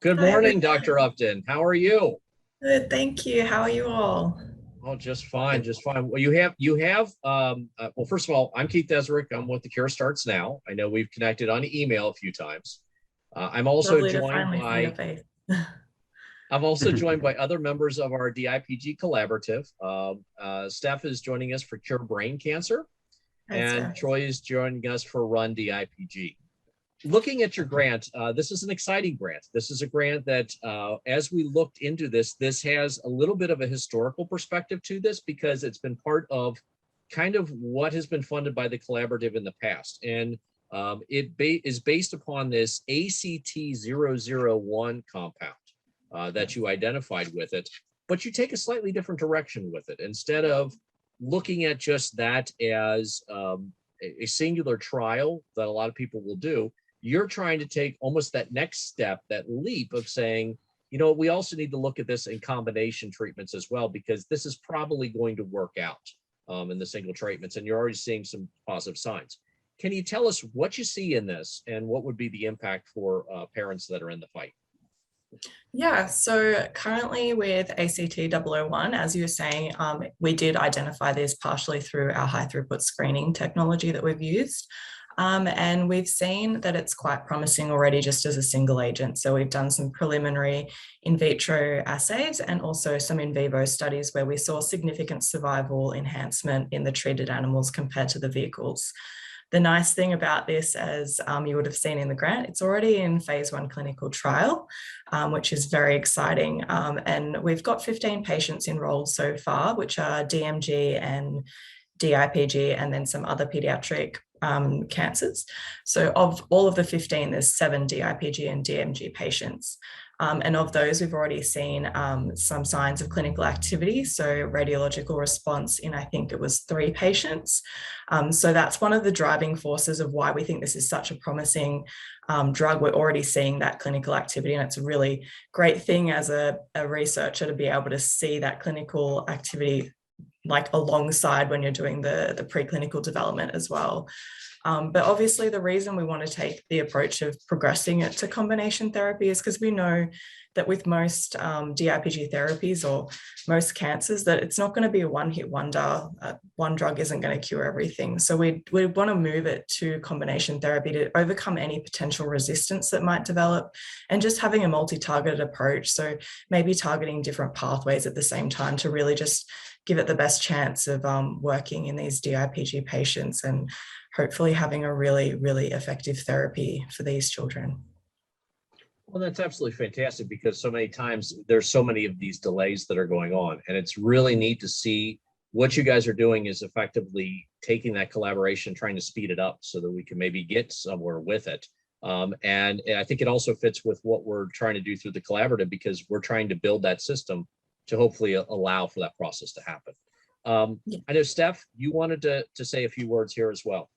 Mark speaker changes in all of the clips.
Speaker 1: Good
Speaker 2: Hi,
Speaker 1: morning,
Speaker 2: everyone.
Speaker 1: Dr. Upton. How are you?
Speaker 2: Good, thank you. How are you all?
Speaker 1: Oh, just fine, just fine. Well, well, first of all, I'm Keith Deserick. I'm with the Cure Starts Now. I know we've connected on email a few times. I'm also
Speaker 2: Lovely to
Speaker 1: joined
Speaker 2: finally see your
Speaker 1: by
Speaker 2: face.
Speaker 1: I'm also joined by other members of our DIPG Collaborative. Steph is joining us for Cure Brain Cancer,
Speaker 2: Hi,
Speaker 1: and
Speaker 2: Steph.
Speaker 1: Troy is joining us for Run DIPG. Looking at your grant, this is an exciting grant. This is a grant that, as we looked into this, this has a little bit of a historical perspective to this because it's been part of kind of what has been funded by the collaborative in the past. And is based upon this ACT001 compound that you identified with it, but you take a slightly different direction with it. Instead of looking at just that as a singular trial that a lot of people will do, you're trying to take almost that next step, that leap of saying, you know, we also need to look at this in combination treatments as well, because this is probably going to work out in the single treatments, and you're already seeing some positive signs. Can you tell us what you see in this and what would be the impact for parents that are in the fight?
Speaker 2: Yeah, so currently with ACT001, as you were saying, we did identify this partially through our high throughput screening technology that we've used. And we've seen that it's quite promising already just as a single agent. So we've done some preliminary in vitro assays and also some in vivo studies where we saw significant survival enhancement in the treated animals compared to the vehicles. The nice thing about this, as you would have seen in the grant, it's already in phase 1 clinical trial, which is very exciting. And we've got 15 patients enrolled so far, which are DMG and DIPG, and then some other pediatric cancers. So of all of the 15, there's 7 DIPG and DMG patients. And of those, we've already seen some signs of clinical activity. So radiological response in, I think it was 3 patients. So that's one of the driving forces of why we think this is such a promising drug. We're already seeing that clinical activity, and it's a really great thing as a researcher to be able to see that clinical activity like alongside when you're doing the preclinical development as well. But obviously the reason we want to take the approach of progressing it to combination therapy is because we know that with most DIPG therapies or most cancers that it's not going to be a one-hit wonder. One drug isn't going to cure everything. So we want to move it to combination therapy to overcome any potential resistance that might develop, and just having a multi-targeted approach. So maybe targeting different pathways at the same time to really just give it the best chance of working in these DIPG patients and hopefully having a really, really effective therapy for these children.
Speaker 1: Well, that's absolutely fantastic, because so many times there's so many of these delays that are going on, and it's really neat to see what you guys are doing is effectively taking that collaboration, trying to speed it up so that we can maybe get somewhere with it. And I think it also fits with what we're trying to do through the collaborative, because we're trying to build that system to hopefully allow for that process to happen. I know, Steph, you wanted to say a few words here as well.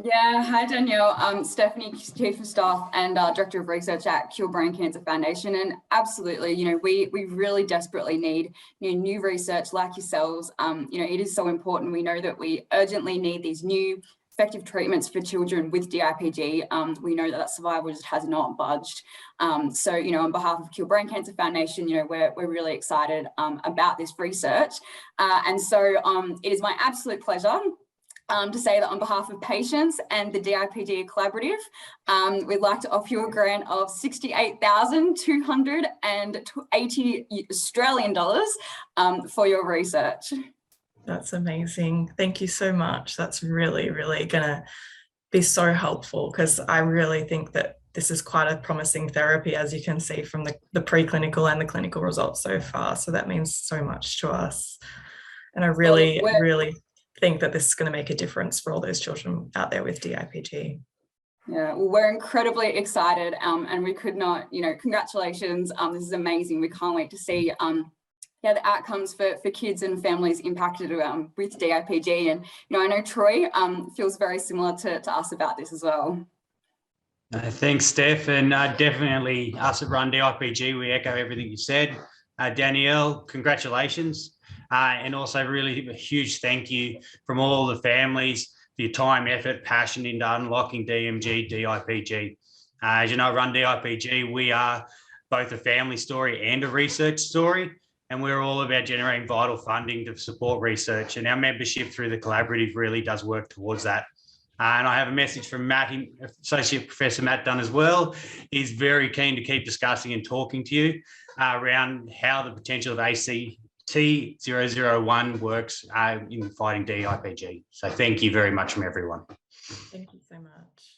Speaker 3: Yeah, hi Danielle. I'm Stephanie, Chief of Staff and Director of Research at Cure Brain Cancer Foundation. And absolutely, we really desperately need new research like yourselves. It is so important. We know that we urgently need these new effective treatments for children with DIPG. We know that survival just has not budged. So, on behalf of Cure Brain Cancer Foundation, we're really excited about this research. And so it is my absolute pleasure to say that on behalf of patients and the DIPG Collaborative, we'd like to offer you a grant of $68,280 Australian dollars for your research.
Speaker 2: That's amazing. Thank you so much. That's really, really going to be so helpful, because I really think that this is quite a promising therapy, as you can see from the preclinical and the clinical results so far. So that means so much to us. And I really, really think that this is going to make a difference for all those children out there with DIPG.
Speaker 3: Yeah, well, we're incredibly excited, and we could not, congratulations. This is amazing. We can't wait to see the outcomes for kids and families impacted with DIPG. And I know Troy feels very similar to us about this as well.
Speaker 4: Thanks, Steph, and definitely us at Run DIPG, we echo everything you said. Danielle, congratulations. And also really a huge thank you from all the families for your time, effort, passion into unlocking DMG, DIPG. As you know, Run DIPG, we are both a family story and a research story. And we're all about generating vital funding to support research. And our membership through the collaborative really does work towards that. And I have a message from Matt, Associate Professor Matt Dunn as well. He's very keen to keep discussing and talking to you around how the potential of ACT001 works in fighting DIPG. So thank you very much from everyone.
Speaker 2: Thank you so much.